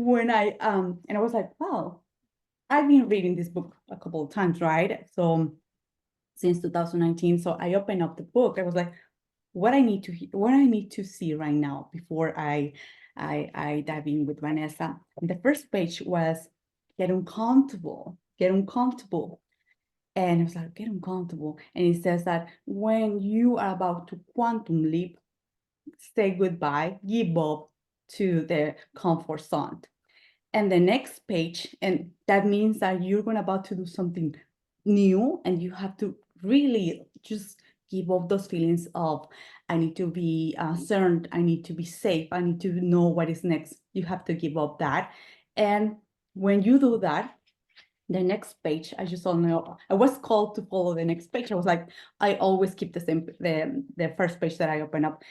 when and I was like, wow, I've been reading this book a couple of times, right? So since 2019. So I opened up the book. I was like, what I need to see right now before I dive in with Vanessa. And the first page was get uncomfortable, get uncomfortable. And I was like, get uncomfortable. And it says that when you are about to quantum leap, say goodbye, give up to the comfort zone. And the next page, and that means that you're going about to do something new, and you have to really just give up those feelings of I need to be concerned, I need to be safe, I need to know what is next. You have to give up that. And when you do that, the next page, I just don't know. I was called to follow the next page. I was like, I always keep the same the first page that I open up.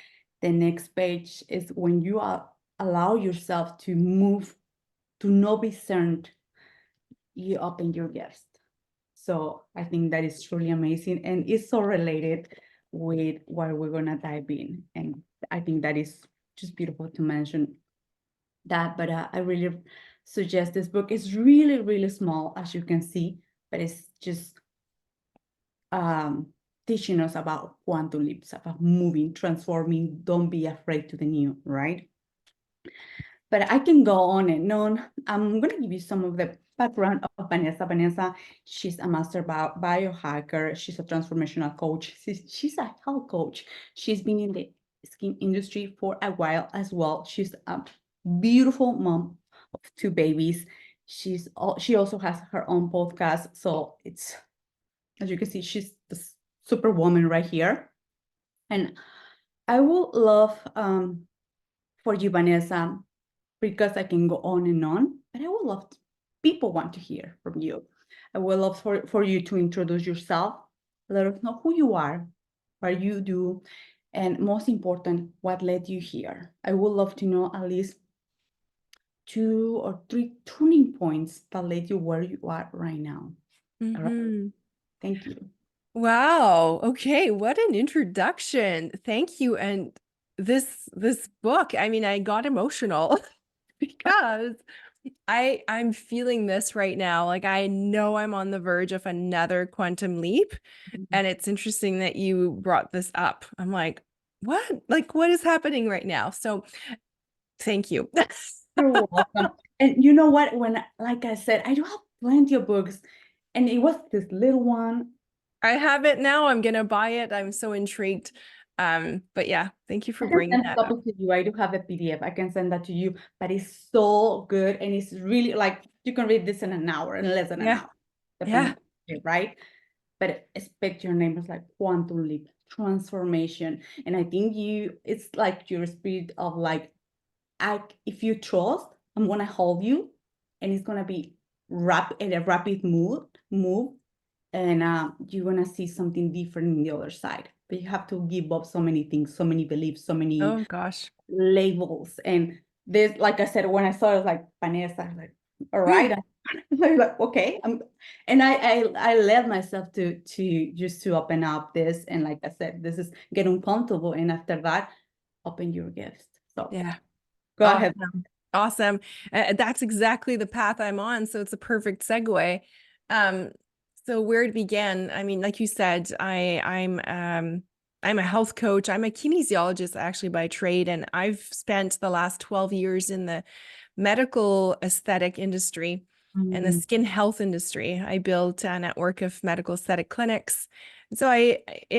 The next page is when you allow yourself to move, to not be concerned, you open your gifts. So I think that is truly amazing, and it's so related with what we're gonna dive in. And I think that is just beautiful to mention that. But I really suggest this book. It's really, really small, as you can see, but it's just teaching us about quantum leaps, about moving, transforming. Don't be afraid to the new, right? But I can go on and on. I'm going to give you some of the background of Vanessa. Vanessa, she's a master biohacker. She's a transformational coach. She's a health coach. She's been in the skin industry for a while as well. She's a beautiful mom of two babies. She also has her own podcast. So it's, as you can see, she's the superwoman right here. And I would love for you, Vanessa, because I can go on, but I would love people want to hear from you. I would love for you to introduce yourself, let us know who you are, what you do, and most important, what led you here. I would love to know at least 2 or 3 turning points that led you where you are right now. All right. Thank you. Wow. Okay. What an introduction. Thank you. And this book, I mean, I got emotional because I'm feeling this right now. Like I know I'm on the verge of another quantum leap. And it's interesting that you brought this up. I'm like, what? Like, what is happening right now? So thank you. You're welcome. And you know what? When, like I said, I do have plenty of books, and it was this little one. I have it now. I'm gonna buy it. I'm so intrigued. But yeah, thank you for I can bringing send a that up. copy to you. I do have a PDF. I can send that to you, but it's so good, and it's really like you can read this in an hour, in less than an Yeah. hour, Yeah. depending, right? But expect your name is like quantum leap, transformation, and I think it's like your spirit of like, if you trust, I'm gonna hold you, and it's gonna be in a rapid move, and you're gonna see something different in the other side. But you have to give up so many things, so many beliefs, so many Oh gosh. labels. And this, like I said, when I saw it, I was like, Vanessa, I was like, all right. I'm like, okay. And I led myself to just to open up this. And like I said, this is get uncomfortable. And after that, open your gifts. So Yeah. go ahead. Awesome. Awesome. That's exactly the path I'm on. So it's a perfect segue. Um, so where it began, I mean, like you said, I'm a health coach. I'm a kinesiologist actually by trade, and I've spent the last 12 years in the medical aesthetic industry and the Mm, skin health industry. I built a network of medical aesthetic clinics. So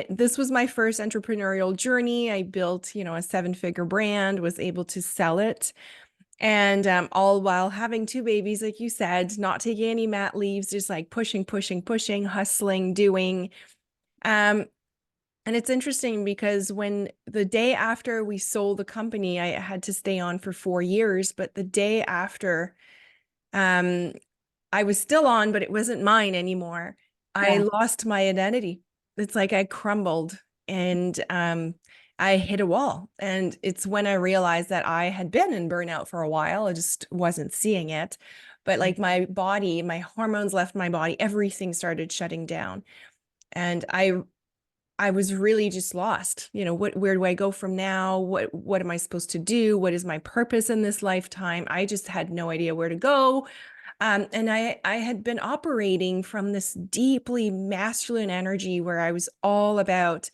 this was my first entrepreneurial journey. I built, a 7-figure brand, was able to sell it. And all while having 2 babies, like you said, not taking any mat leaves, just like pushing, hustling, doing. And it's interesting because when the day after we sold the company, I had to stay on for 4 years, but the day after, I was still on, but it wasn't mine anymore. I yeah. lost my identity. It's like I crumbled and I hit a wall. And it's when I realized that I had been in burnout for a while. I just wasn't seeing it. But like my body, my hormones left my body, everything started shutting down. And I was really just lost. Where do I go from now? What am I supposed to do? What is my purpose in this lifetime? I just had no idea where to go. And I had been operating from this deeply masculine energy where I was all about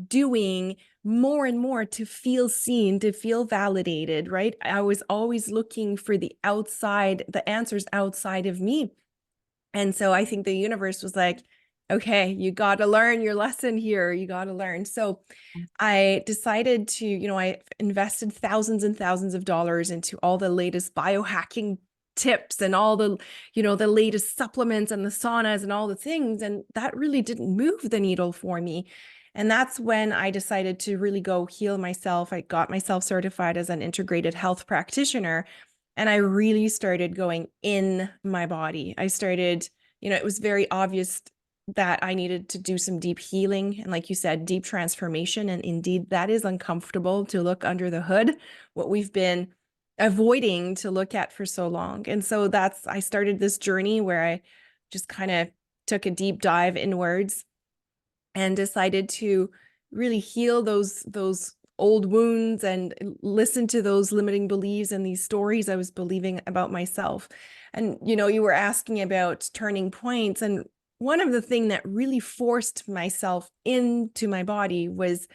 doing more and more to feel seen, to feel validated, right? I was always looking for the answers outside of me. And so I think the universe was like, okay, you got to learn your lesson here. You got to learn. So I decided to, I invested thousands and thousands of dollars into all the latest biohacking tips and all the latest supplements and the saunas and all the things. And that really didn't move the needle for me. And that's when I decided to really go heal myself. I got myself certified as an integrated health practitioner. And I really started going in my body. I started, it was very obvious that I needed to do some deep healing and, like you said, deep transformation. And indeed, that is uncomfortable to look under the hood, what we've been avoiding to look at for so long. And so I started this journey where I just kind of took a deep dive inwards and decided to really heal those old wounds and listen to those limiting beliefs and these stories I was believing about myself. And, you were asking about turning points. And one of the things that really forced myself into my body was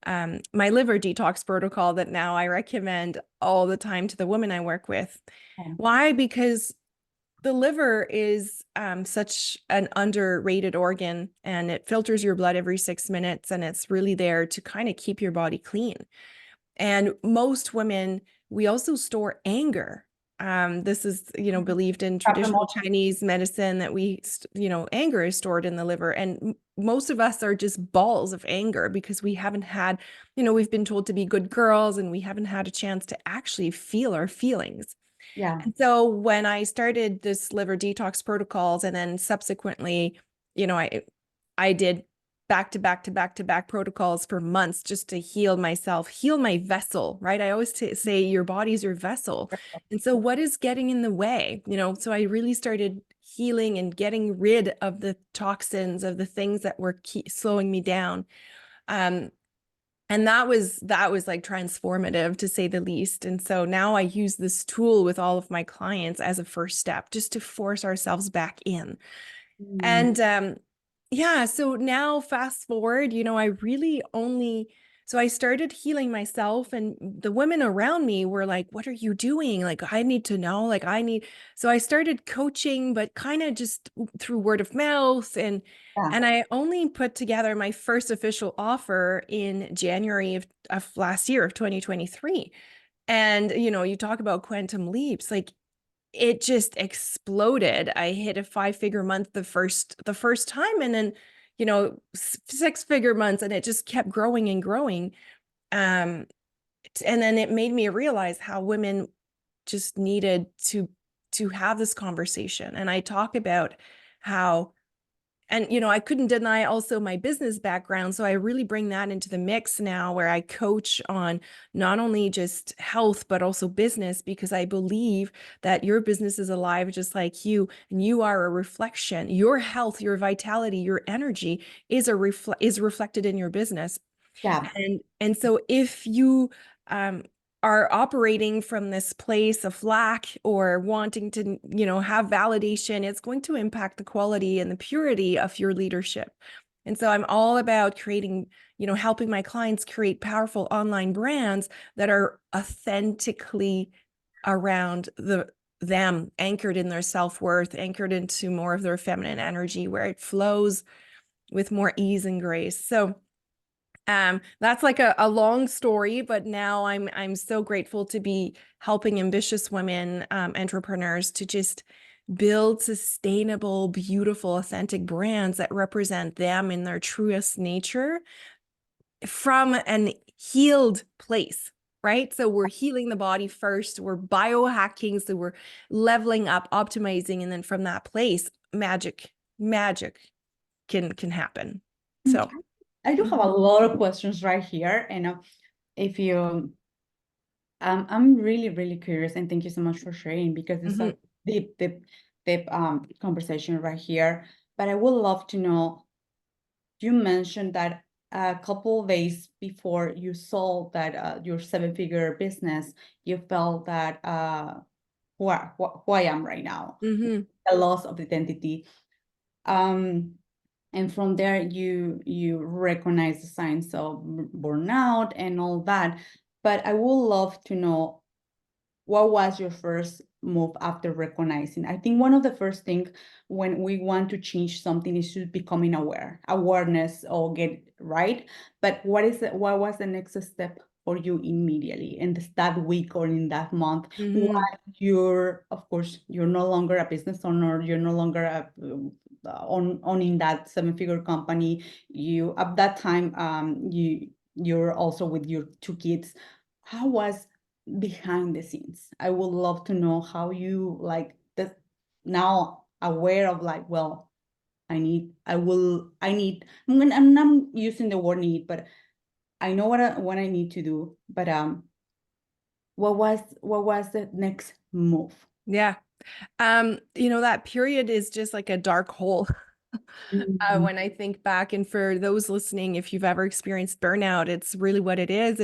my liver detox protocol that now I recommend all the time to the women I work with. Why? Because the liver is such an underrated organ, and it filters your blood every 6 minutes, and it's really there to kind of keep your body clean. And most women, we also store anger. This is, believed in traditional Chinese medicine that anger is stored in the liver. And most of us are just balls of anger because we haven't had, we've been told to be good girls and we haven't had a chance to actually feel our feelings. Yeah. And so when I started this liver detox protocols, and then subsequently, I did back to back to back to back protocols for months just to heal myself, heal my vessel, right? I always say your body's your vessel. And so what is getting in the way? So I really started healing and getting rid of the toxins, of the things that were slowing me down. And that was like transformative, to say the least. And so now I use this tool with all of my clients as a first step, just to force ourselves back in. And yeah, so now fast forward, so I started healing myself, and the women around me were like, what are you doing? Like, I need to know, so I started coaching, but kind of just through word of mouth. And I only put together my first official offer in January of last year, of 2023. And, you talk about quantum leaps, like it just exploded. I hit a 5-figure month the first time, and then 6-figure months, and it just kept growing and growing. And then it made me realize how women just needed to have this conversation. And I talk about how, and I couldn't deny also my business background, so I really bring that into the mix now, where I coach on not only just health but also business, because I believe that your business is alive just like you, and you are a reflection. Your health, your vitality, your energy is reflected in your business. Yeah. And so if you are operating from this place of lack or wanting to, have validation, it's going to impact the quality and the purity of your leadership. And so I'm all about creating, helping my clients create powerful online brands that are authentically around them, anchored in their self-worth, anchored into more of their feminine energy, where it flows with more ease and grace. So that's like a long story, but now I'm so grateful to be helping ambitious women, entrepreneurs, to just build sustainable, beautiful, authentic brands that represent them in their truest nature from an healed place, right? So we're healing the body first, we're biohacking, so we're leveling up, optimizing, and then from that place, magic can happen. So I do have a lot of questions right here, and if you, I'm really, really curious, and thank you so much for sharing, because it's a deep conversation right here. But I would love to know, you mentioned that a couple of days before you sold that your seven-figure business, you felt that who I am right now, Mm-hmm. a loss of identity. And from there, you recognize the signs of burnout and all that. But I would love to know, what was your first move after recognizing? I think one of the first things when we want to change something is to becoming awareness or get right. But what was the next step for you immediately in that week or in that month? Mm-hmm. What of course, you're no longer a business owner, you're no longer owning that seven-figure company. You at that time, you're also with your two kids. How was behind the scenes? I would love to know how you like that now aware of like, well, I'm not using the word need, but I know what I need to do. But what was the next move? Yeah. That period is just like a dark hole. Mhm. When I think back, and for those listening, if you've ever experienced burnout, it's really what it is.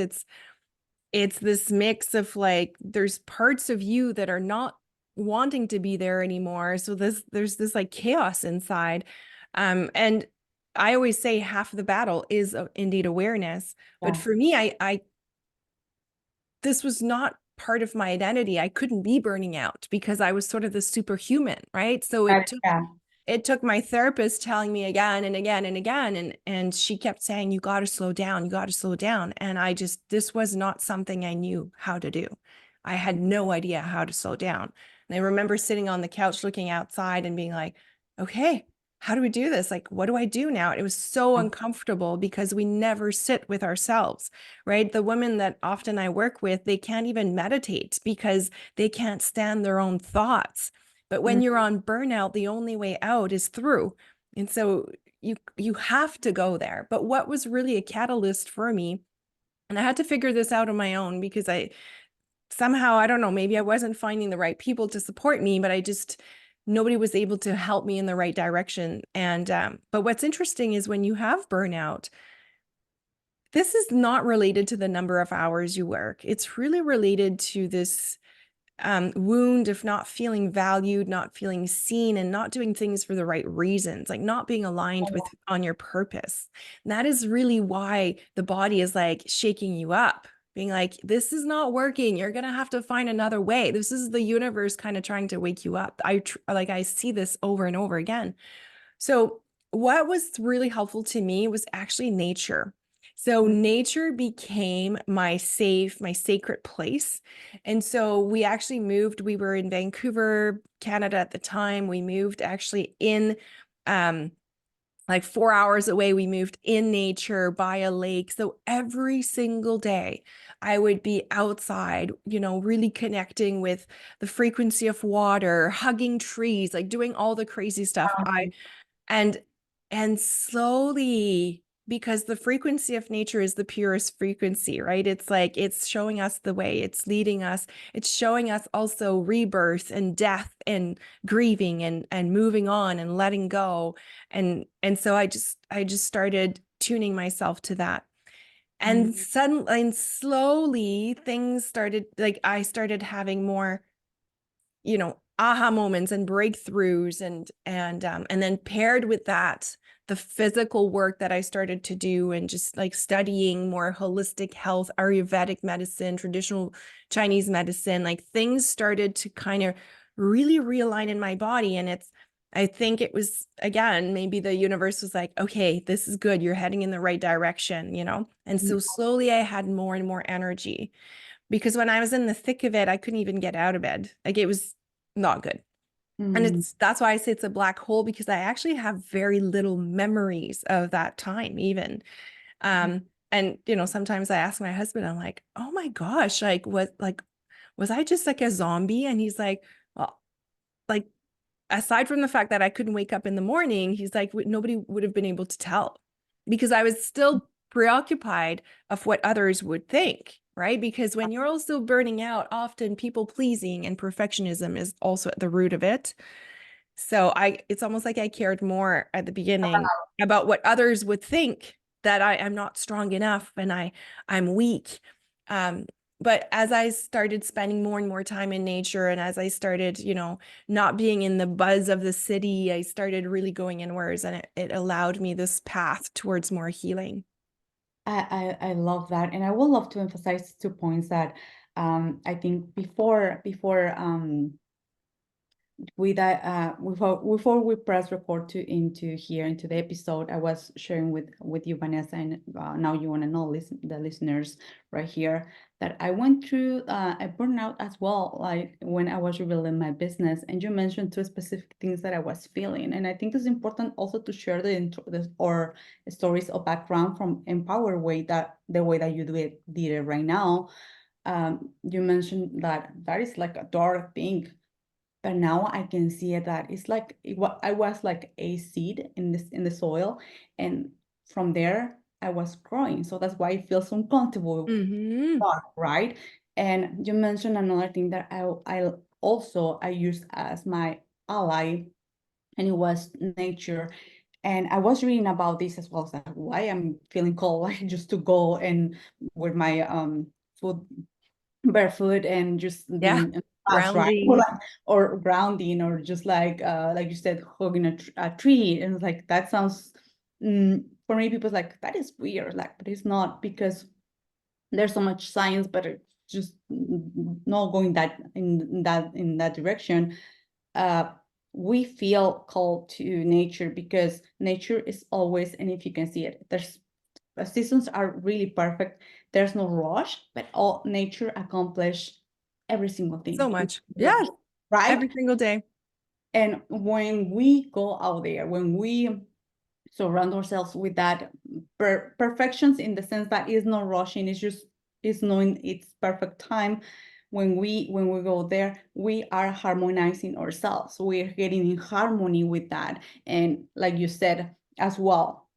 It's this mix of like, there's parts of you that are not wanting to be there anymore. So there's this like chaos inside. And I always say half of the battle is indeed awareness. But Yeah, for me, this was not part of my identity. I couldn't be burning out because I was sort of the superhuman, right? So yeah. it took my therapist telling me again and again and again, and she kept saying, you got to slow down, you got to slow down. And this was not something I knew how to do. I had no idea how to slow down. And I remember sitting on the couch looking outside and being like, okay, how do we do this? Like, what do I do now? It was so uncomfortable because we never sit with ourselves, right? The women that often I work with, they can't even meditate because they can't stand their own thoughts. But when you're on burnout, the only way out is through. And so you have to go there. But what was really a catalyst for me, and I had to figure this out on my own because I somehow, I don't know, maybe I wasn't finding the right people to support me, but nobody was able to help me in the right direction. And but what's interesting is when you have burnout, this is not related to the number of hours you work. It's really related to this wound of not feeling valued, not feeling seen, and not doing things for the right reasons, like not being aligned with on your purpose. And that is really why the body is like shaking you up, being like, this is not working. You're gonna have to find another way. This is the universe kind of trying to wake you up. I see this over and over again. So what was really helpful to me was actually nature. So nature became my sacred place. And so we actually moved, we were in Vancouver, Canada at the time. We moved actually in um like 4 hours away, we moved in nature by a lake. So every single day I would be outside, really connecting with the frequency of water, hugging trees, like doing all the crazy stuff. And and slowly, because the frequency of nature is the purest frequency, right? It's like it's showing us the way, it's leading us, it's showing us also rebirth and death and grieving and moving on and letting go. And so I just started tuning myself to that. And suddenly and slowly things started, like I started having more aha moments and breakthroughs, and then paired with that, the physical work that I started to do and just like studying more holistic health, Ayurvedic medicine, traditional Chinese medicine, like things started to kind of really realign in my body. And I think it was, again, maybe the universe was like, okay, this is good. You're heading in the right direction. And so slowly I had more and more energy, because when I was in the thick of it, I couldn't even get out of bed. Like it was not good. And that's why I say it's a black hole, because I actually have very little memories of that time even. And sometimes I ask my husband, I'm like, oh my gosh, was I just like a zombie? And he's like, well, like aside from the fact that I couldn't wake up in the morning, he's like, nobody would have been able to tell, because I was still preoccupied of what others would think, right? Because when you're also burning out, often people pleasing and perfectionism is also at the root of it. So it's almost like I cared more at the beginning about what others would think that I'm not strong enough and I'm weak. But as I started spending more and more time in nature, and as I started, not being in the buzz of the city, I started really going inwards, and it allowed me this path towards more healing. I love that, and I would love to emphasize 2 points that I think before with that before we press record into here into the episode, I was sharing with you, Vanessa, and now you want to know, the listeners right here, that I went through a burnout as well, like when I was rebuilding my business. And you mentioned 2 specific things that I was feeling, and I think it's important also to share or stories of background from empower way, that the way that you did it right now. You mentioned that is like a dark thing, but now I can see it that it's like I was like a seed in the soil, and from there I was growing. So that's why it feels uncomfortable, Mm-hmm. right? And you mentioned another thing that I used as my ally, and it was nature. And I was reading about this as well, so why I'm feeling cold, like just to go and with my foot barefoot and just Yeah. being in class, right? Or Grounding. like, or grounding, or just like you said, hugging a tree. And it's like that sounds, for many people, like that is weird, like, but it's not, because there's so much science, but it's just not going in that direction. uh we feel called to nature because nature is always, and if you can see it, there's seasons are really perfect. There's no rush, but all nature accomplish every single So thing, much. Yeah. right? Every single day. And when we go out there, when we surround ourselves with that perfections, in the sense that is no rushing, it's just it's knowing its perfect time. When we go there, we are harmonizing ourselves. We're getting in harmony with that. And like you said as well,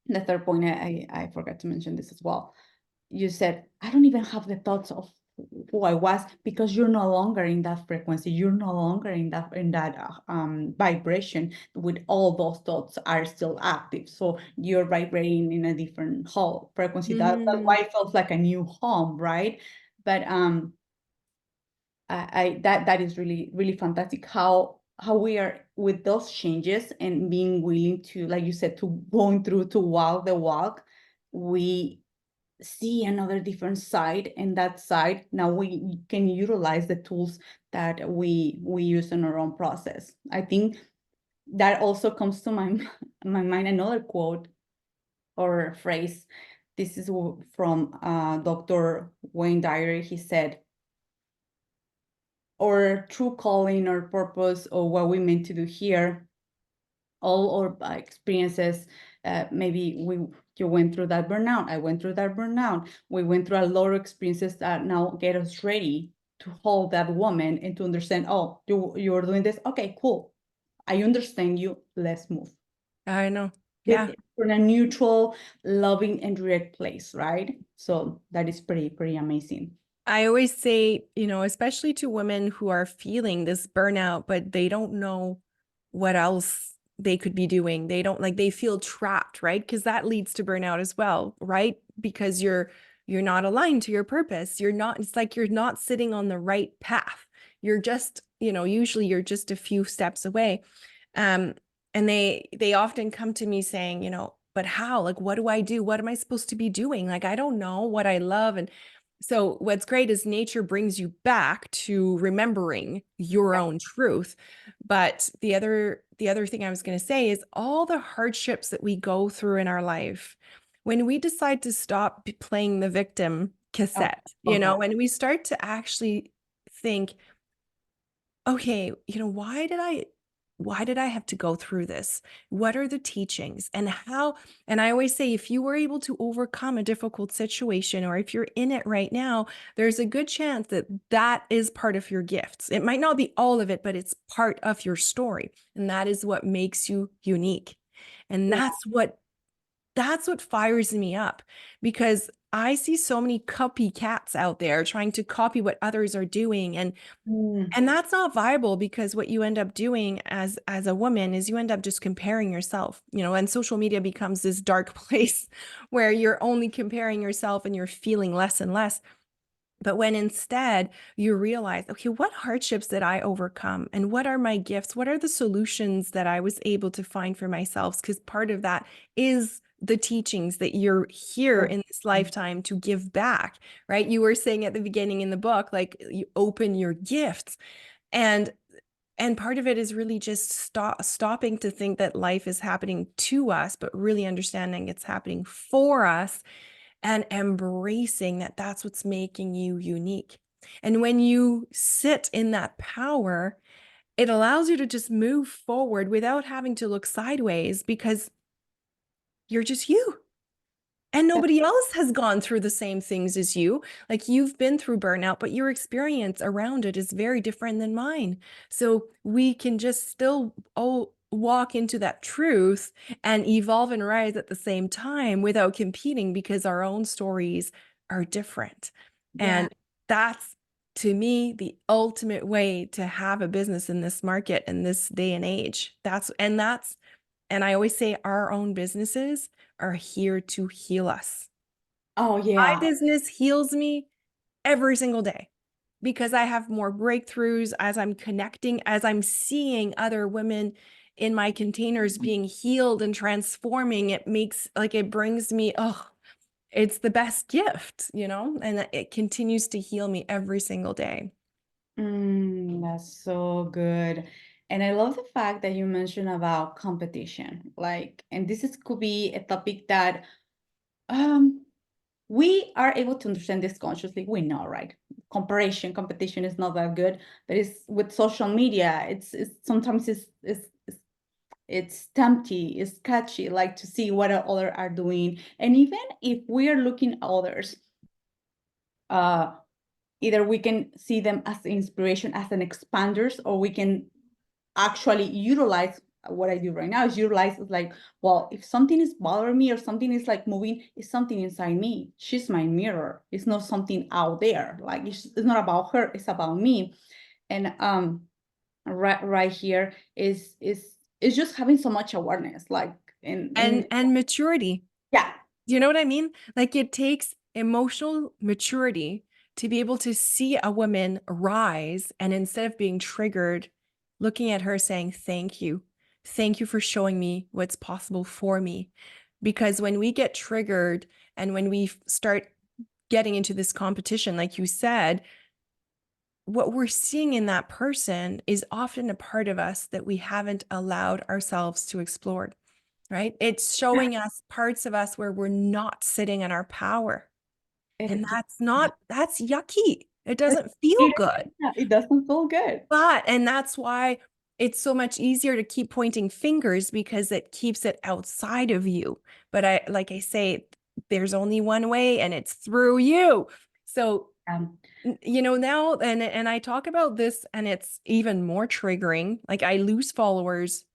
the third point, I forgot to mention this as well. You said, I don't even have the thoughts of who I was, because you're no longer in that frequency. You're no longer in that vibration. With all those thoughts are still active, so you're vibrating in a different whole frequency. That's Mm-hmm. why it feels like a new home, right? But that is really really fantastic, how we are with those changes and being willing to, like you said, to going through to walk the walk. We see another different side, and that side now we can utilize the tools that we use in our own process. I think that also comes to my mind, another quote or phrase. This is from Dr. Wayne Dyer. He said, or true calling or purpose, or what we meant to do here, all our experiences. Maybe you went through that burnout, I went through that burnout, we went through a lot of experiences that now get us ready to hold that woman and to understand, oh, you're doing this, okay, cool, I understand you, let's move. I know. Yeah. Get from a neutral, loving, and direct place, right? So that is pretty amazing. I always say, especially to women who are feeling this burnout, but they don't know what else they could be doing. They don't like, they feel trapped, right? Because that leads to burnout as well, right? Because you're not aligned to your purpose. It's like you're not sitting on the right path. You're just, usually you're just a few steps away. Um, and they often come to me saying, but how? Like, what do I do? What am I supposed to be doing? Like, I don't know what I love. And so what's great is nature brings you back to remembering your own truth. But the other thing I was going to say is all the hardships that we go through in our life, when we decide to stop playing the victim Oh, cassette, love that. when we start to actually think, okay, why did I have to go through this? What are the teachings and how? And I always say, if you were able to overcome a difficult situation, or if you're in it right now, there's a good chance that that is part of your gifts. It might not be all of it, but it's part of your story. And that is what makes you unique. And Yeah. that's what that's what fires me up, because I see so many copycats out there trying to copy what others are doing. Mm, And that's not viable, because what you end up doing as a woman is you end up just comparing yourself, and social media becomes this dark place where you're only comparing yourself and you're feeling less and less. But when instead you realize, okay, what hardships did I overcome? And what are my gifts? What are the solutions that I was able to find for myself? Because part of that is the teachings that you're here sure. in this lifetime to give back, right? You were saying at the beginning in the book, like, you open your gifts. And part of it is really just stopping to think that life is happening to us, but really understanding it's happening for us, and embracing that that's what's making you unique. And when you sit in that power, it allows you to just move forward without having to look sideways, because you're just you. And nobody else has gone through the same things as you. Like, you've been through burnout, but your experience around it is very different than mine. So we can just still all walk into that truth and evolve and rise at the same time without competing, because our own stories are different. Yeah. And that's, to me, the ultimate way to have a business in this market in this day and age. And I always say our own businesses are here to heal us. Oh, My yeah. business heals me every single day, because I have more breakthroughs as I'm connecting, as I'm seeing other women in my containers being healed and transforming. It brings me, oh, it's the best gift, and it continues to heal me every single day. That's so good. And I love the fact that you mentioned about competition. Like, and could be a topic that um we are able to understand this consciously. We know, right? Competition is not that good, but it's with social media, it's sometimes it's tempting, it's catchy, like to see what others are doing. And even if we are looking at others, uh either we can see them as inspiration, as an expanders, or we can actually utilize what I do right now is utilize it like, well, if something is bothering me or something is like moving, it's something inside me. She's my mirror. It's not something out there. Like it's not about her, it's about me. And right here is just having so much awareness, like in And maturity. yeah, Do you know what I mean? Like, it takes emotional maturity to be able to see a woman rise, and instead of being triggered, looking at her saying, thank you. Thank you for showing me what's possible for me. Because when we get triggered and when we start getting into this competition, like you said, what we're seeing in that person is often a part of us that we haven't allowed ourselves to explore, right? It's yeah, showing us parts of us where we're not sitting in our power. And it, that's yucky. It it, doesn't feel it, good. yeah, it doesn't feel good. And that's why it's so much easier to keep pointing fingers, because it keeps it outside of you. But like I say, there's only one way, and it's through you. So, Um, now, and I talk about this, and it's even more triggering. Like, I lose followers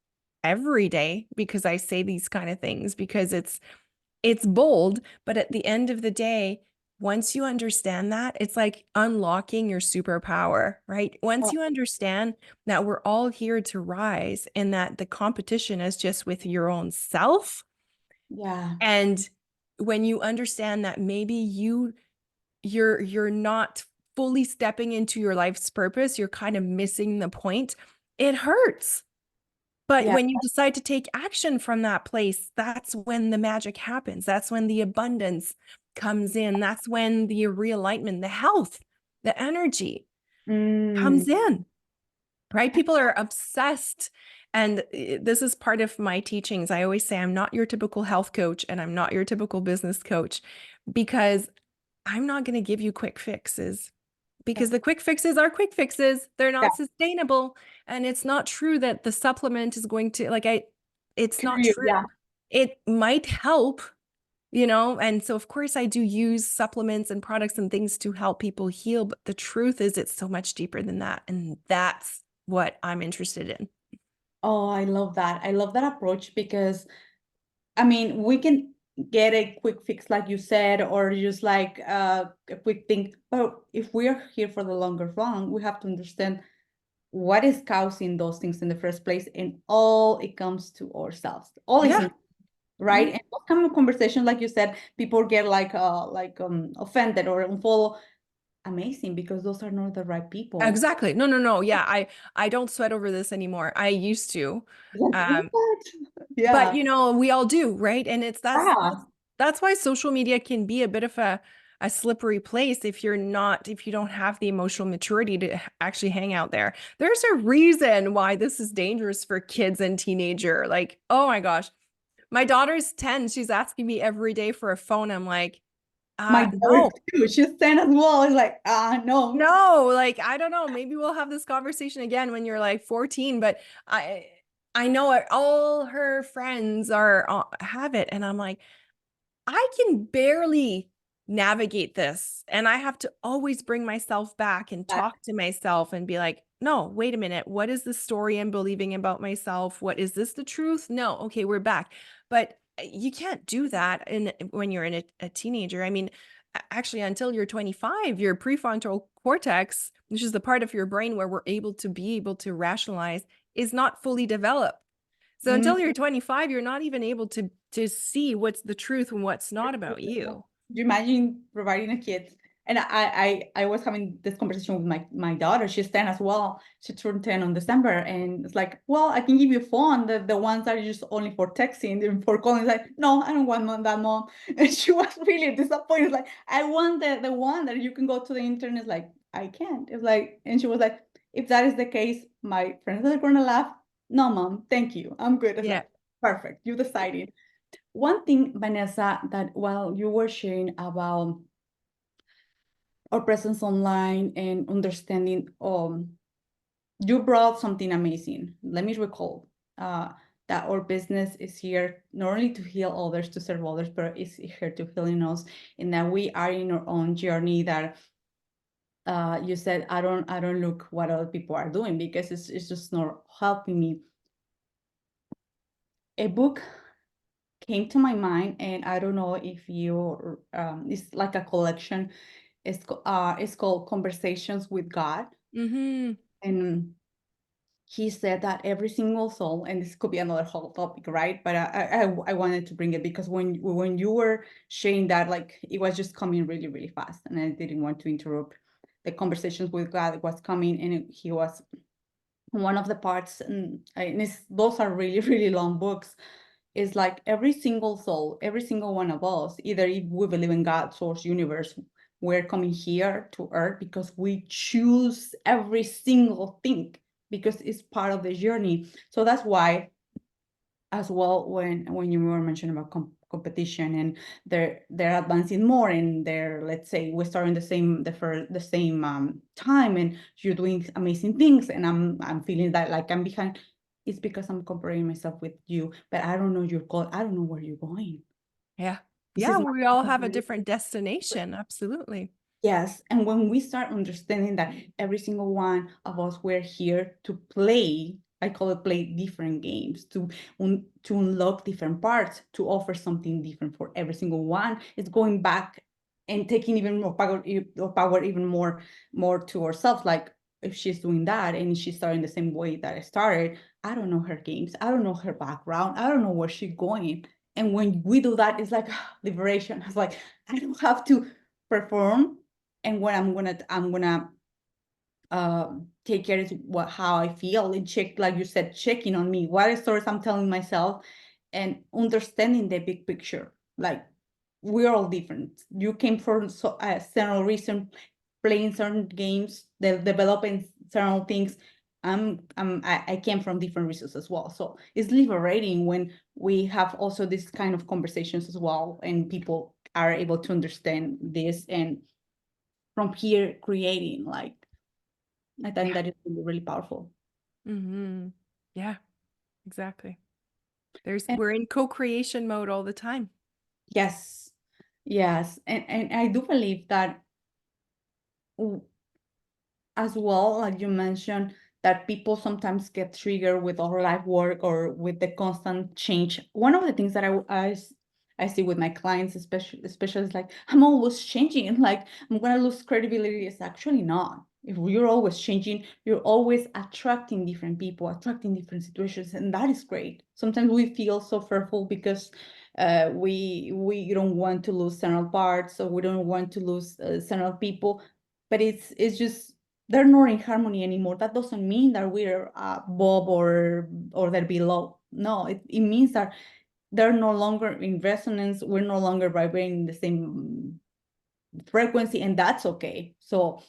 every day because I say these kind of things, because it's bold, but at the end of the day, once you understand that, it's like unlocking your superpower, right? Once you understand that we're all here to rise, and that the competition is just with your own self. yeah. And when you understand that maybe you're not fully stepping into your life's purpose, you're kind of missing the point, it hurts. But Yeah. when you decide to take action from that place, that's when the magic happens. That's when the abundance comes in. That's when the realignment, the health, the energy Mm, comes in, right? People are obsessed. And this is part of my teachings. I always say I'm not your typical health coach, and I'm not your typical business coach, because I'm not going to give you quick fixes, yeah. because the quick fixes are quick fixes. They're Yeah. not sustainable. And it's not true that the supplement is going to, it's not Curious, true. yeah. It might help, and so of course I do use supplements and products and things to help people heal. But the truth is, it's so much deeper than that. And that's what I'm interested in. Oh, I love that. I love that approach because I mean, we can. get a quick fix, like you said, or just like a quick thing. But if we are here for the longer run, we have to understand what is causing those things in the first place, and all it comes to ourselves. All is Yeah. in, right? And what kind of conversation, like you said, people get like offended or unfollow. Amazing, because those are not the right people. Exactly. No, no, no. Yeah, I don't sweat over this anymore. I used to. Like, Um, what? but Yeah. we all do, right? And it's Yeah. that's why social media can be a bit of a slippery place if if you don't have the emotional maturity to actually hang out there. There's a reason why this is dangerous for kids and teenager. Like, oh my gosh. My daughter's 10. She's asking me every day for a phone. I'm like, My daughter no. too. She's 10 as well. It's like, no. No, like I don't know. Maybe we'll have this conversation again when you're like 14, but I know all her friends are have it, and I'm like, I can barely navigate this, and I have to always bring myself back and talk to myself and be like, no, wait a minute. What is the story I'm believing about myself? What is this the truth? No, okay, we're back. But you can't do that when you're a teenager. I mean, actually, until you're 25, your prefrontal cortex, which is the part of your brain where we're able to rationalize, is not fully developed. So Mm. until you're 25, you're not even able to see what's the truth and what's not about you. You imagine providing a kid, and I was having this conversation with my daughter. She's 10 as well. She turned 10 on December, and it's like, well, I can give you a phone. The ones that are just only for texting and for calling. It's like, no, I don't want that, mom. And she was really disappointed. Like, I want the one that you can go to the internet. It's like, I can't. It's like, and she was like, if that is the case, my friends are gonna laugh. No, mom, thank you. I'm good. It's Yeah. like, perfect. You decided. One thing, Vanessa, that while you were sharing about our presence online and understanding, you brought something amazing. Let me recall uh, that our business is here not only to heal others, to serve others, but it's here to healing us, and that we are in our own journey. That you said, I don't look what other people are doing because it's just not helping me. A book came to my mind, and I don't know if you it's like a collection. It's called Conversations with God, Mm-hmm. and he said that every single soul, and this could be another whole topic, right? But I wanted to bring it because when you were sharing that, like it was just coming really really fast, and I didn't want to interrupt the conversations with God was coming, and he was one of the parts, and those are really really long books. Is like every single soul, every single one of us, either if we believe in God, source, universe, we're coming here to earth because we choose every single thing because it's part of the journey. So that's why, as well, when you were mentioning about competition, and they're advancing more, and they're, let's say we start in the same time, and you're doing amazing things, and I'm feeling that like I'm behind. It's because I'm comparing myself with you, but I don't know your goal. I don't know where you're going. Yeah. This Yeah, is my we all have a different comparison. destination. Absolutely. Yes, and when we start understanding that every single one of us, we're here to play, I call it play different games, to unlock different parts, to offer something different for every single one. It's going back and taking even more power even more to ourselves. Like if she's doing that and she's starting the same way that I started, I don't know her games, I don't know her background, I don't know where she's going. And when we do that, it's like liberation. It's like I don't have to perform, and what I'm gonna take care is how I feel, and check, like you said, checking on me, what stories I'm telling myself, and understanding the big picture. Like we're all different. You came from a certain reason, playing certain games, developing certain things. I came from different reasons as well. So it's liberating when we have also this kind of conversations as well, and people are able to understand this, and from here creating, like I think Yeah. that is really, really powerful. Mm-hmm. Yeah, exactly. And We're in co-creation mode all the time. yes, yes, and I do believe that as well, like you mentioned, that people sometimes get triggered with all life work or with the constant change. One of the things that I see with my clients, especially it's like, I'm always changing and like, I'm going to lose credibility. It's actually not. If you're always changing, you're always attracting different people, attracting different situations, and that is great. Sometimes we feel so fearful because we don't want to lose certain parts, or we don't want to lose certain people, but it's just they're not in harmony anymore. That doesn't mean that we're above or they're below. No, it means that they're no longer in resonance. We're no longer vibrating the same frequency, and that's okay. So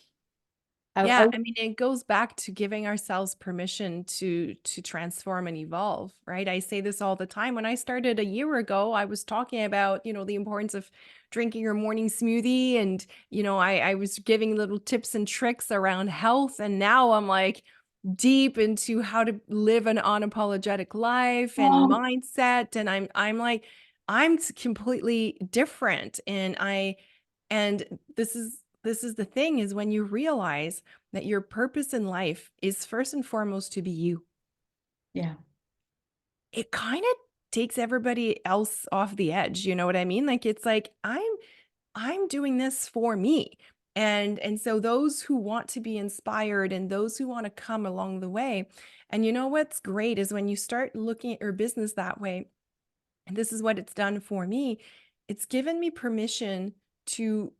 I Yeah, I mean, it goes back to giving ourselves permission to transform and evolve, right? I say this all the time. When I started a year ago, I was talking about, the importance of drinking your morning smoothie, and, I was giving little tips and tricks around health, and now I'm like deep into how to live an unapologetic life and oh mindset, and I'm like I'm completely different, and this is the thing, is when you realize that your purpose in life is first and foremost to be you, yeah, it kind of takes everybody else off the edge. You know what I mean? Like, it's like I'm doing this for me. And so those who want to be inspired and those who want to come along the way. And you know what's great is when you start looking at your business that way, and this is what it's done for me, it's given me permission to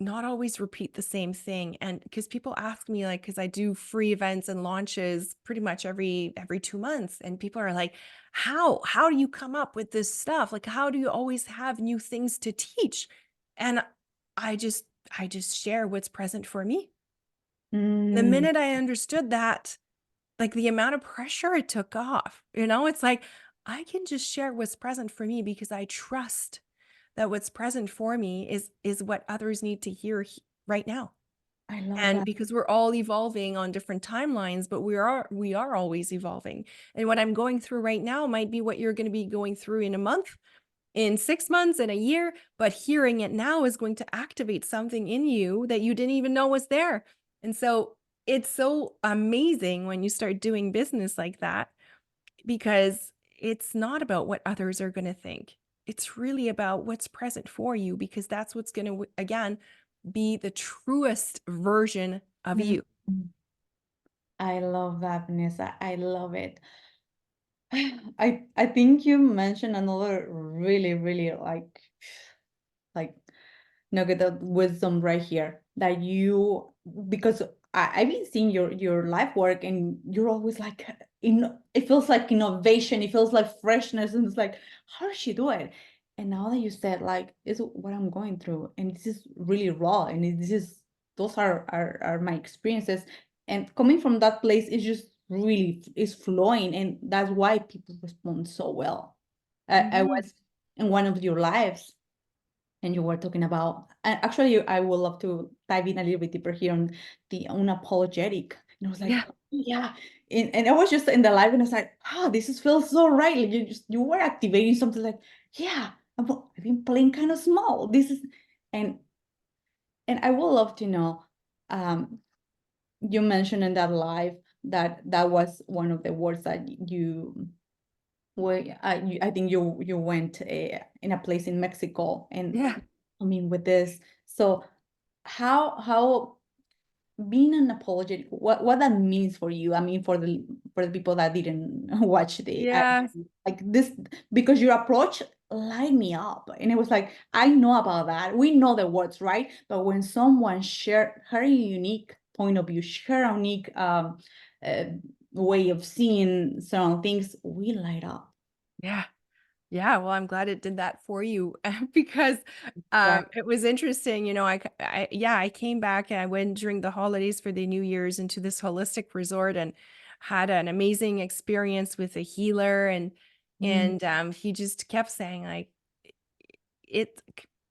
not always repeat the same thing. And because people ask me, like, because I do free events and launches pretty much every 2 months, and people are like, how do you come up with this stuff? Like, how do you always have new things to teach? And I just I just share what's present for me. The mm, minute I understood that, like, the amount of pressure it took off, it's like I can just share what's present for me because I trust that what's present for me is what others need to hear right now. I love And that. because we're all evolving on different timelines, but we are always evolving. And what I'm going through right now might be what you're going to be going through in a month, in 6 months, in a year, but hearing it now is going to activate something in you that you didn't even know was there. And so it's so amazing when you start doing business like that, because it's not about what others are going to think. It's really about what's present for you, because that's what's going to, again, be the truest version of Mm, you. I love that, Vanessa. I love it. I think you mentioned another really, really like nugget of wisdom right here that you because I've been seeing your life work and you're always like it feels like innovation, it feels like freshness, and it's like, how does she do it? And now that you said like it's what I'm going through, and this is really raw, and this is those are my experiences, and coming from that place is just really is flowing, and that's why people respond so well. I Mhm. was in one of your lives and you were talking about, and actually I would love to dive in a little bit deeper here on the unapologetic. And I was like, Yeah. oh, yeah. And I was just in the live and I was like, oh, this is feels so right. Like you were activating something like, yeah, I've been playing kind of small. This is and and I would love to know, um, you mentioned in that live that that was one of the words that you were I think you went in a place in Mexico and Yeah. I mean with this. So how being unapologetic, what that means for you? I mean for the people that didn't watch the Yeah. like this, because your approach light me up, and it was like I know about that. We know the words, right? But when someone share her unique point of view, share a unique uh, way of seeing certain things, we light up. Yeah. Yeah, well, I'm glad it did that for you, because Right. it was interesting. Yeah, I came back and I went during the holidays for the New Year's into this holistic resort and had an amazing experience with a healer, and Mm. he just kept saying, like,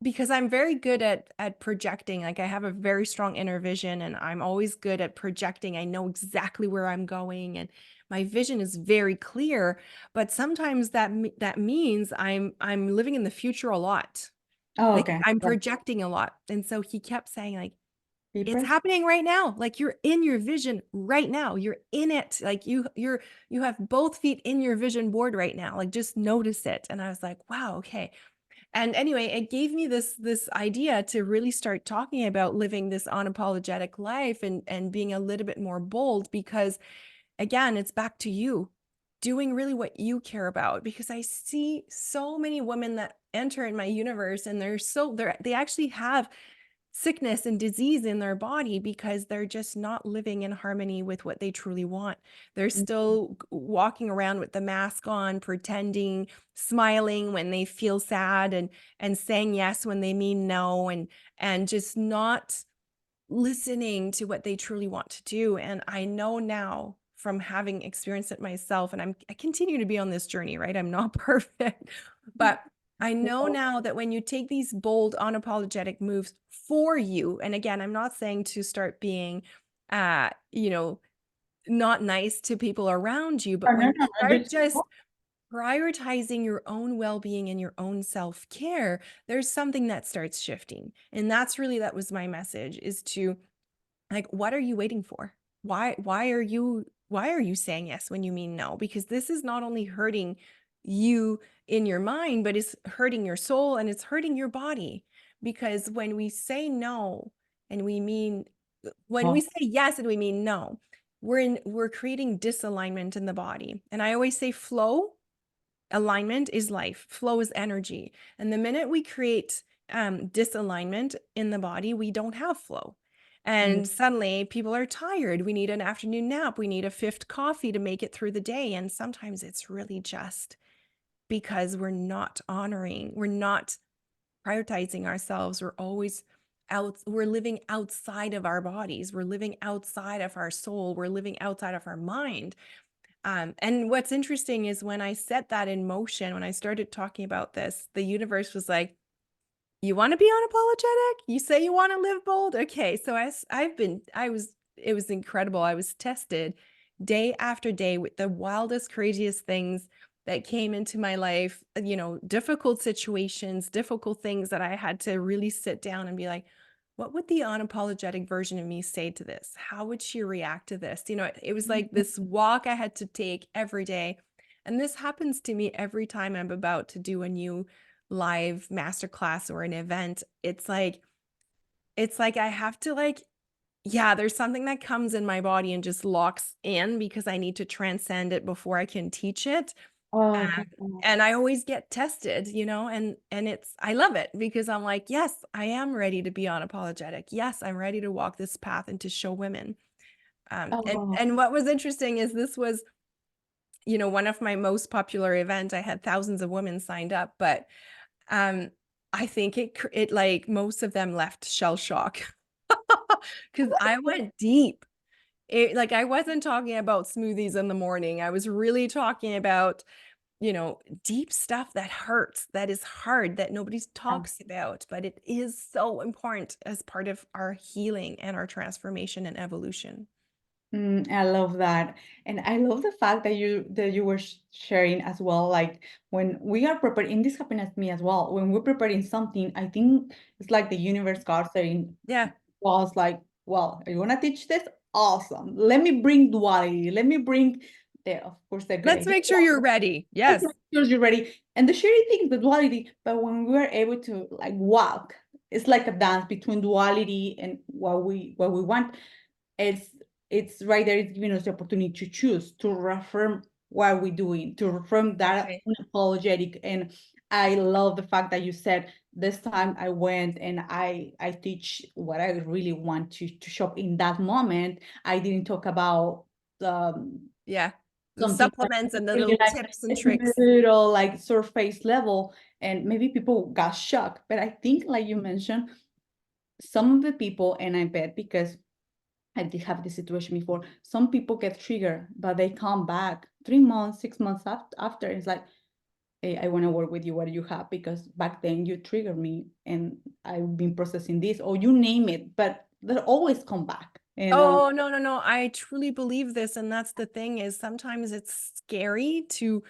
because I'm very good at projecting. Like, I have a very strong inner vision, and I'm always good at projecting. I know exactly where I'm going, and my vision is very clear. But sometimes that means I'm living in the future a lot. Oh, Like, okay. I'm Yeah. projecting a lot. And so he kept saying, like, Be it's present. happening right now. Like, you're in your vision right now. You're in it. Like, you have both feet in your vision board right now. Like, just notice it. And I was like, wow, okay. And anyway, it gave me this idea to really start talking about living this unapologetic life and being a little bit more bold, because again, it's back to you doing really what you care about. Because I see so many women that enter in my universe and they actually have sickness and disease in their body because they're just not living in harmony with what they truly want. They're still walking around with the mask on, pretending, smiling when they feel sad, and saying yes when they mean no, and just not listening to what they truly want to do. And I know now from having experienced it myself, and I continue to be on this journey, right? I'm not perfect, but I know now that when you take these bold, unapologetic moves for you, and again, I'm not saying to start being, you know, not nice to people around you, but No, when you no, no, start just prioritizing your own well-being and your own self-care, there's something that starts shifting. And that was my message, is to, like, what are you waiting for? Why are you saying yes when you mean no? Because this is not only hurting you in your mind, but it's hurting your soul and it's hurting your body. Because when we say no and when we say yes and we mean no, we're creating disalignment in the body. And I always say alignment is life, flow is energy. And the minute we create disalignment in the body, we don't have flow. And suddenly people are tired. We need an afternoon nap. We need a fifth coffee to make it through the day. And sometimes it's really just because we're not prioritizing ourselves. We're living outside of our bodies. We're living outside of our soul. We're living outside of our mind. And what's interesting is when I set that in motion, when I started talking about this, the universe was like, you want to be unapologetic? You say you want to live bold? Okay. So it was incredible. I was tested day after day with the wildest, craziest things that came into my life, difficult situations, difficult things that I had to really sit down and be like, what would the unapologetic version of me say to this? How would she react to this? It was like this walk I had to take every day. And this happens to me every time I'm about to do a new live masterclass or an event. It's like I have to, yeah, there's something that comes in my body and just locks in because I need to transcend it before I can teach it. Oh, Um, God. and I always get tested, and I love it because I'm like, yes, I am ready to be unapologetic. Yes, I'm ready to walk this path and to show women. And Oh, and what was interesting is this was, one of my most popular events. I had thousands of women signed up, but um, I think it like most of them left shell shock because I went deep. Like, I wasn't talking about smoothies in the morning. I was really talking about, deep stuff that hurts, that is hard, that nobody talks about, but it is so important as part of our healing and our transformation and evolution. I love that. And I love the fact that you were sharing as well. Like when we are preparing, and this happened to me as well. When we're preparing something, I think it's like the universe God saying, Yeah. was like, well, you want to teach this? Awesome. Let me bring duality. Let me bring of course, the Let's gray. make sure you're ready. Let's Yes. make sure you're ready. And the shitty thing is the duality, but when we're able to like walk, it's like a dance between duality and what we want. It's it's right there. It's giving us the opportunity to choose, to reaffirm what we're doing, to reaffirm that Exactly. unapologetic. And I love the fact that you said this time I went and I teach what I really want to shop in that moment. I didn't talk about Yeah. The something that supplements and the really little like tips and it's tricks. little like surface level, and maybe people got shocked. But I think, like you mentioned, some of the people, and I bet because I did have this situation before, some people get triggered, but they come back 3 months, 6 months after. It's like, hey, I want to work with you. What do you have? Because back then you triggered me and I've been processing this, or you name it, but they always come back. And Oh, no, no, no. I truly believe this. And that's the thing, is sometimes it's scary to,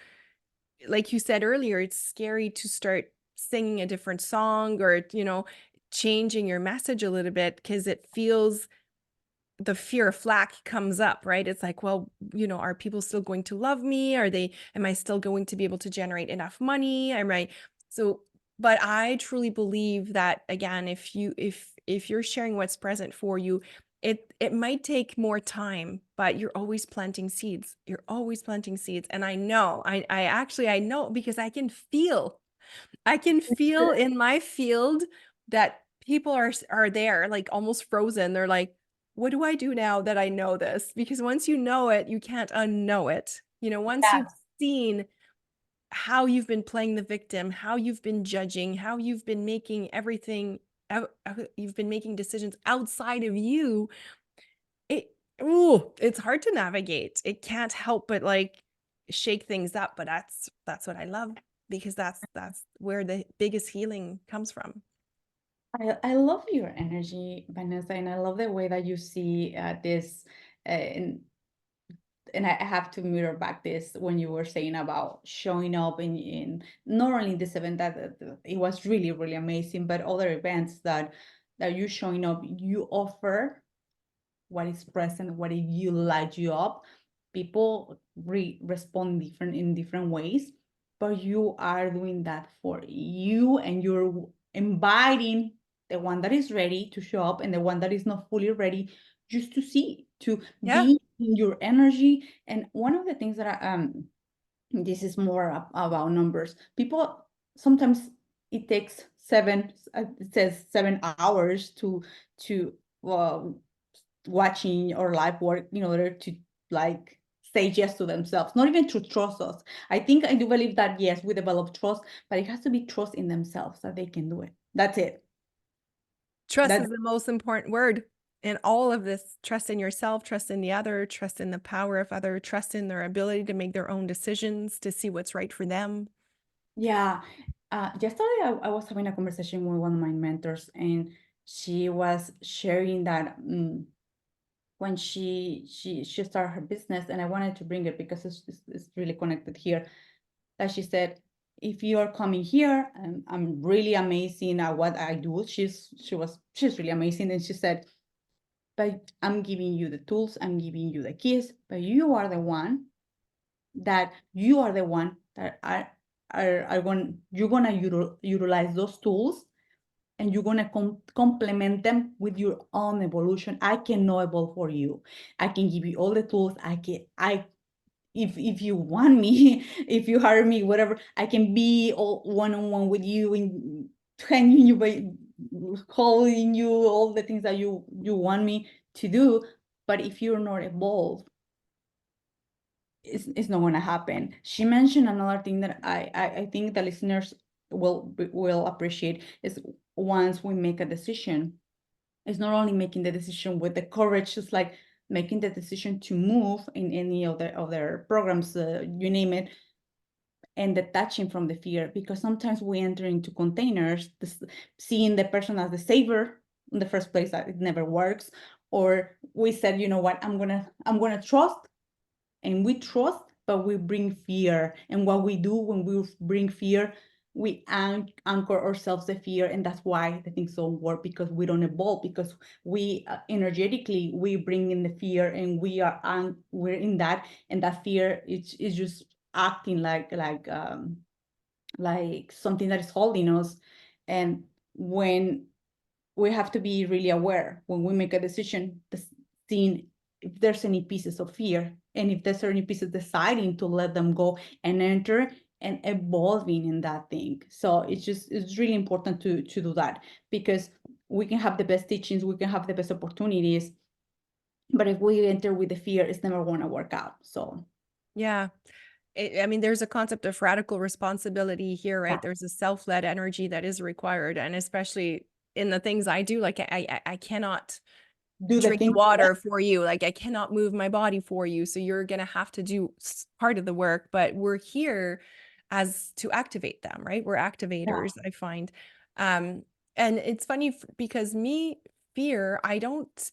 like you said earlier, it's scary to start singing a different song or, changing your message a little bit because it feels, the fear of flack comes up, right? It's like, well, are people still going to love me? Am I still going to be able to generate enough money? So But I truly believe that, again, if you're sharing what's present for you, it might take more time, but you're always planting seeds. You're always planting seeds. And I know, I actually I know because I can feel in my field that people are there, like almost frozen. They're like, what do I do now that I know this? Because once you know it, you can't unknow it. You know, once you've Yes. seen how you've been playing the victim, how you've been judging, how you've been making everything you've been making decisions outside of you, it it's hard to navigate. It can't help but like shake things up, but that's what I love because that's where the biggest healing comes from. I love your energy, Vanessa, and I love the way that you see this. And I have to mirror back this when you were saying about showing up in not only this event that it was really really amazing, but other events that you showing up, you offer what is present, what if you light you up. People respond different in different ways, but you are doing that for you, and you're inviting the one that is ready to show up and the one that is not fully ready just to see, to Yeah. be in your energy. And one of the things that this is more about numbers. People sometimes it takes it says 7 hours to uh, watching or live work in order to like say yes to themselves, not even to trust us. I do believe that yes, we develop trust, but it has to be trust in themselves that they can do it. That's it. Trust That is the most important word in all of this. Trust in yourself, trust in the other, trust in the power of other, trust in their ability to make their own decisions, to see what's right for them. Yeah. Yesterday I was having a conversation with one of my mentors, and she was sharing that when she started her business, and I wanted to bring it because it's really connected here. That she said, if you are coming here, I'm really amazing at what I do. She's really amazing, and she said, but I'm giving you the tools, I'm giving you the keys, but you are the one that are going you're gonna utilize those tools, and you're gonna complement them with your own evolution. I cannot evolve for you. I can give you all the tools. I if you want me, if you hire me, whatever, I can be all one-on-one with you and hanging you by calling you all the things that you want me to do. But if you're not evolved, it's not going to happen. She mentioned another thing that I think the listeners will appreciate is once we make a decision, it's not only making the decision with the courage, it's like making the decision to move in any of their programs, you name it, and detaching from the fear, because sometimes we enter into containers, seeing the person as the savior in the first place, that it never works. Or we said, you know what, I'm gonna trust, and we trust, but we bring fear. And what we do when we bring fear, we anchor ourselves the fear, and that's why the things don't work, because we don't evolve, because we energetically we bring in the fear, and we're in that, and that fear is just acting like something that is holding us. And when we have to be really aware when we make a decision, seeing if there's any pieces of fear, and if there's any pieces deciding to let them go and enter and evolving in that thing. So it's really important to do that, because we can have the best teachings, we can have the best opportunities, but if we enter with the fear, it's never going to work out. So Yeah. I mean, there's a concept of radical responsibility here, yeah, right? There's a self-led energy that is required. And especially in the things I do, like I cannot do the drink thing. water for you. Like I cannot move my body for you. So you're going to have to do part of the work, but we're here as to activate them, right? We're Yeah. activators, I find. Um, and it's funny because fear,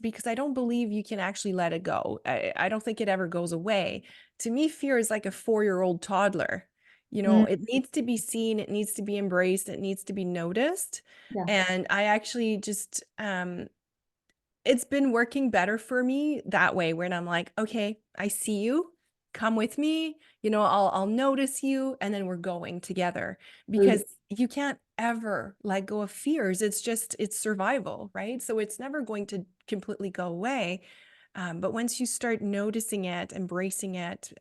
because I don't believe you can actually let it go. I don't think it ever goes away. To me, fear is like a 4-year-old toddler. You know, Mm, it needs to be seen, it needs to be embraced, it needs to be noticed. yeah. And I actually just it's been working better for me that way when I'm like, okay, I see you. come with me, I'll notice you, and then we're going together, because you can't ever let go of fears. It's survival, right? So it's never going to completely go away. But once you start noticing it, embracing it,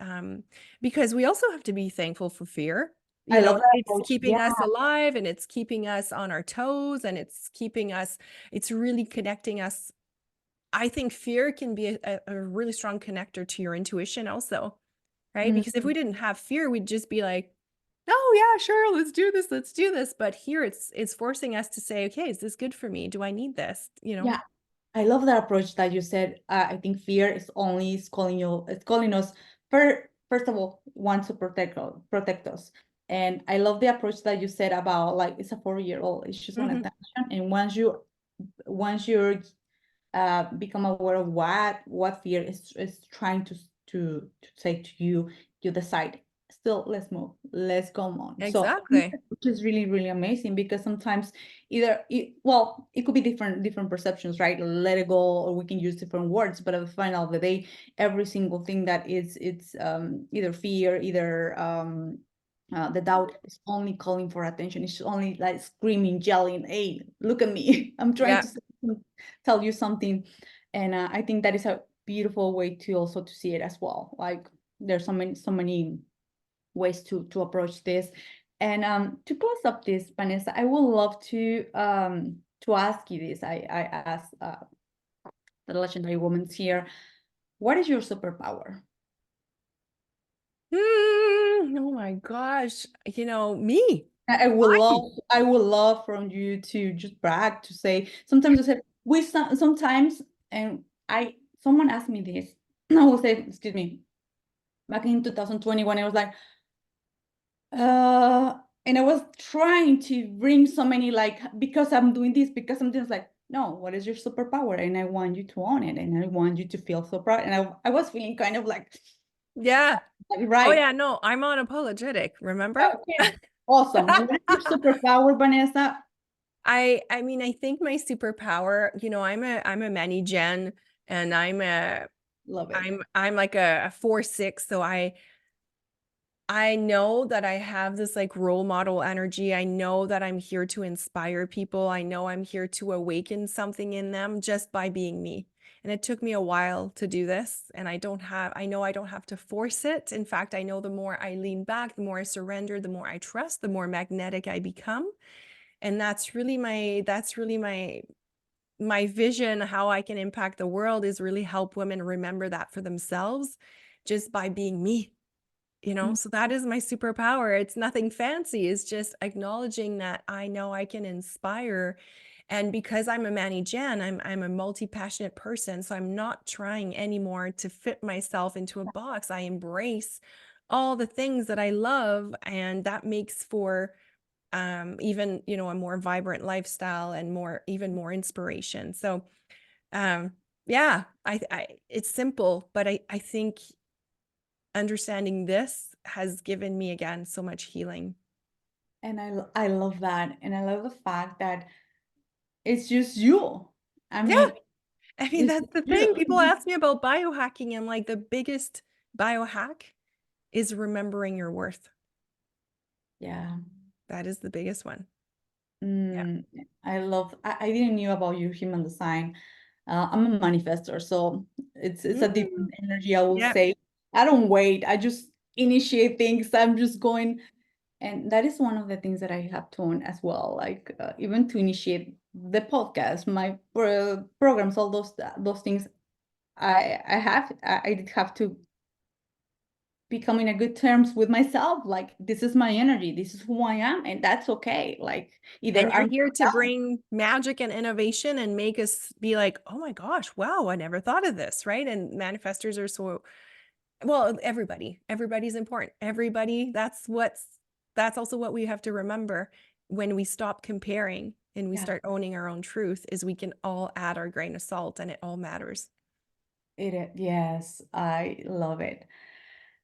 because we also have to be thankful for fear. I love that It's approach. keeping us alive, and it's keeping us on our toes, and it's really connecting us. I think fear can be a really strong connector to your intuition also, right? Mm, Because if we didn't have fear, we'd just be like, oh yeah, sure, let's do this, let's do this. But here it's forcing us to say, okay, is this good for me? Do I need this? yeah, I love that approach that you said. I think fear is calling you, it's calling us first of all, want to protect us. And I love the approach that you said about like it's a 4-year-old, it's just want Mhm. attention. And once you're become aware of what fear is trying to say to you, you decide still, let's move, let's go on. So Exactly. which is really really amazing, because sometimes well, it could be different perceptions, right? Let it go, or we can use different words, but at the final of the day, every single thing that it's either fear, either the doubt is only calling for attention. It's only like screaming, yelling, hey, look at me. I'm trying Yeah. to tell you something. And I think that is a beautiful way to also to see it as well. Like there's so many ways to approach this. And to close up this, Vanessa, I would love to ask you this. I asked the legendary woman's here, what is your superpower? Oh my gosh. Me. I would love from you to just brag, to say, sometimes I said, sometimes, and someone asked me this, I will say, excuse me, back in 2021, I was like, and I was trying to bring so many, like, because I'm doing this, because I'm just like, no, what is your superpower? And I want you to own it, and I want you to feel so proud. And I was feeling kind of like, Yeah. Oh right. yeah, no, I'm unapologetic, remember? Okay. Awesome. What is your superpower, Vanessa? I mean, I think my superpower, I'm a many gen, and Love it. I'm like a 4/6, so I know that I have this like role model energy. I know that I'm here to inspire people. I know I'm here to awaken something in them just by being me. And it took me a while to do this. And I know I don't have to force it. In fact, I know the more I lean back, the more I surrender, the more I trust, the more magnetic I become. And that's really my vision. How I can impact the world is really help women remember that for themselves just by being me. Mm. So that is my superpower. It's nothing fancy. It's just acknowledging that I know I can inspire. And because I'm a Manny Jan, I'm a multi-passionate person. So I'm not trying anymore to fit myself into a box. I embrace all the things that I love, and that makes for even, a more vibrant lifestyle and even more inspiration. So yeah, it's simple, but I think understanding this has given me again so much healing. And I love that. And I love the fact that it's just you. I Yeah. mean, I mean, it's that's just the thing. People you. ask me about biohacking, and like the biggest biohack is remembering your worth. Yeah. That is the biggest one. Yeah. Mm, I didn't knew about your human design. I'm a manifester, so it's a Mm, different energy, I will yeah. say. I don't wait. I just initiate things. I'm just going. And that is one of the things that I have to own as well. Like even to initiate the podcast, my programs, all those things, I did have to become in a good terms with myself. Like this is my energy, this is who I am, and that's okay. Like And either you're I'm here to bring magic and innovation and make us be like, oh my gosh, wow, I never thought of this, right? And manifestors are so, well, everybody's important. Everybody, that's also what we have to remember when we stop comparing and we yeah, start owning our own truth, is we can all add our grain of salt and it all matters. yes, I love it.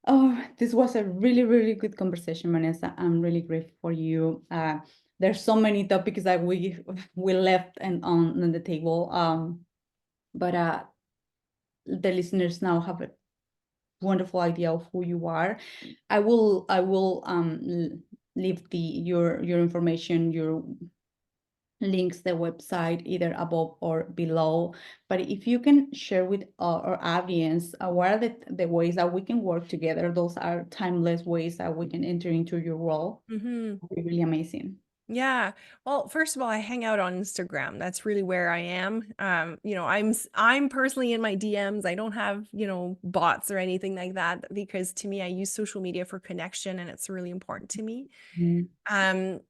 Oh, this was a really, really good conversation, Vanessa. I'm really grateful for you. There's so many topics that we left and on the table. But the listeners now have wonderful idea of who you are. I will leave your information, your links, the website, either above or below. But if you can share with our audience, what are the ways that we can work together? Those are timeless ways that we can enter into your role. Mm-hmm. It'd be really amazing. Yeah. Well, first of all, I hang out on Instagram. That's really where I am. I'm personally in my DMs. I don't have, bots or anything like that because to me, I use social media for connection and it's really important to me. Mhm. Um,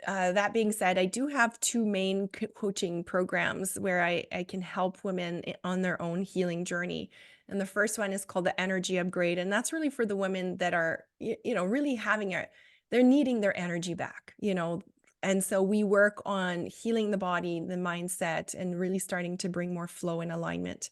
that being said, I do have two main coaching programs where I can help women on their own healing journey. And the first one is called the Energy Upgrade. And that's really for the women that are, really they're needing their energy back, and so we work on healing the body, the mindset, and really starting to bring more flow and alignment.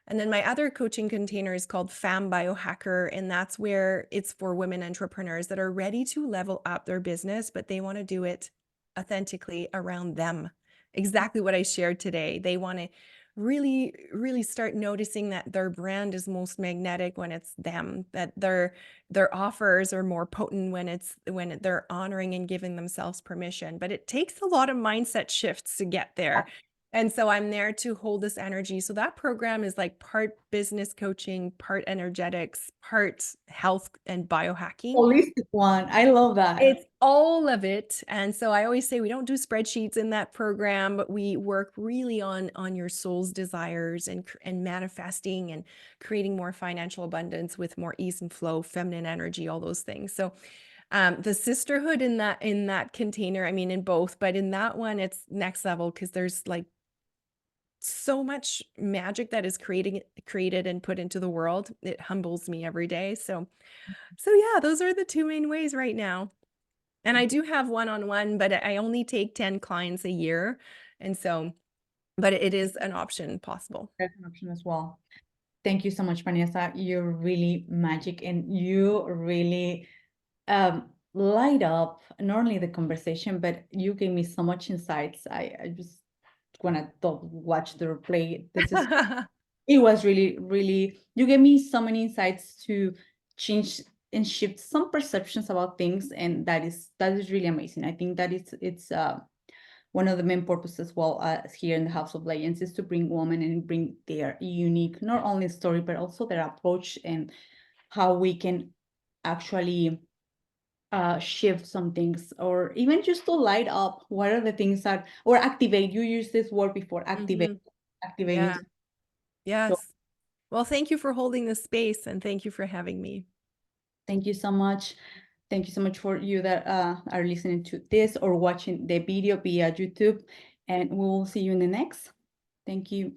And then my other coaching container is called Fam Biohacker. And that's where it's for women entrepreneurs that are ready to level up their business, but they want to do it authentically around them. Exactly what I shared today. They want to really, really start noticing that their brand is most magnetic when it's them, that their offers are more potent when they're honoring and giving themselves permission. But it takes a lot of mindset shifts to get there. And so I'm there to hold this energy. So that program is like part business coaching, part energetics, part health and biohacking. Holistic one. I love that. It's all of it. And so I always say we don't do spreadsheets in that program, but we work really on your soul's desires and manifesting and creating more financial abundance with more ease and flow, feminine energy, all those things. So the sisterhood in that container, I mean, in both, but in that one, it's next level because there's like so much magic that is created and put into the world. It humbles me every day. So yeah, those are the two main ways right now. And I do have one-on-one, but I only take 10 clients a year. And so, but it is an option possible. That's an option as well. Thank you so much, Vanessa. You're really magic, and you really light up not only the conversation, but you gave me so much insights. I just want to watch the replay. It was really, really, you gave me so many insights to change and shift some perceptions about things. And that is really amazing. I think that it's one of the main purposes as well as here in the House of Legends is to bring women and bring their unique, not only story, but also their approach and how we can actually shift some things, or even just to light up what are the things that, or activate. You used this word before, activate, Mhm. activating. Yeah. So Yes. Well, thank you for holding this space and thank you for having me. thank you so much. Thank you so much for you that are listening to this or watching the video via YouTube. And we will see you in the next. Thank you.